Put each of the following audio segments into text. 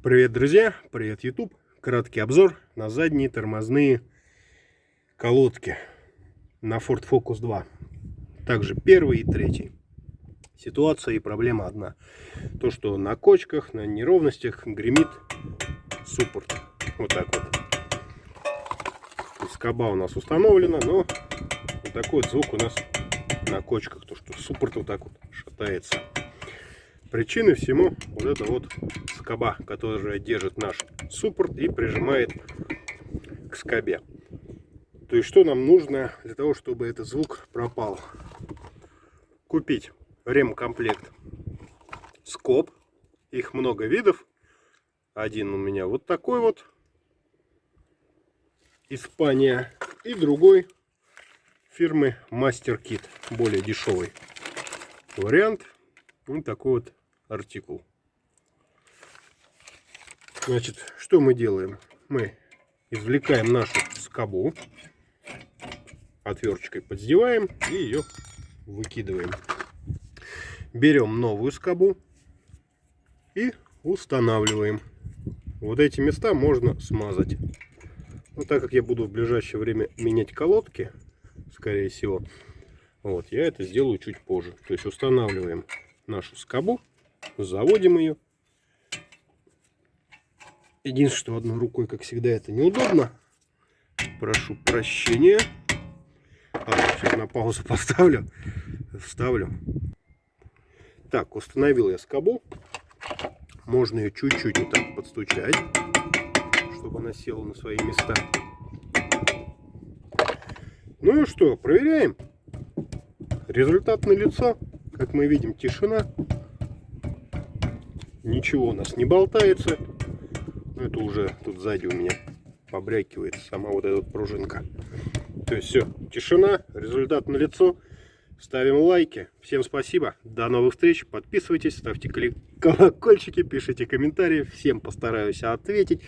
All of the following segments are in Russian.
Привет, друзья! Привет, YouTube! Краткий обзор на задние тормозные колодки на Ford Focus 2. Также первый и третий. Ситуация и проблема одна. То, что на кочках, на неровностях гремит суппорт. Вот так вот. Скоба у нас установлена, но вот такой вот звук у нас на кочках. То, что суппорт вот так вот шатается. Причиной всему вот это вот скоба, которая держит наш суппорт и прижимает к скобе. То есть что нам нужно для того, чтобы этот звук пропал? Купить ремкомплект скоб. Их много видов. Один у меня вот такой вот. Испания. И другой фирмы Master Kit. Более дешевый вариант. Вот такой вот артикул. Значит, что мы делаем? Мы извлекаем нашу скобу, отверточкой поддеваем и ее выкидываем. Берем новую скобу и устанавливаем. Вот эти места можно смазать. Но так как я буду в ближайшее время менять колодки, скорее всего, вот, я это сделаю чуть позже. То есть устанавливаем нашу скобу, заводим ее. Единственное, что одной рукой, как всегда, это неудобно. Прошу прощения. Сейчас на паузу поставлю. Вставлю. Так, установил я скобу. Можно ее чуть-чуть вот так подстучать, чтобы она села на свои места. Ну и что, проверяем. Результат налицо. Как мы видим, тишина. Ничего у нас не болтается. Это уже тут сзади у меня побрякивает сама вот эта вот пружинка. То есть все, тишина, результат налицо. Ставим лайки. Всем спасибо. До новых встреч. Подписывайтесь, ставьте колокольчики, пишите комментарии. Всем постараюсь ответить.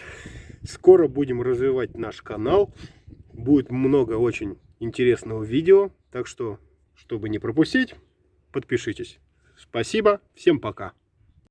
Скоро будем развивать наш канал. Будет много очень интересного видео. Так что, чтобы не пропустить, подпишитесь. Спасибо. Всем пока.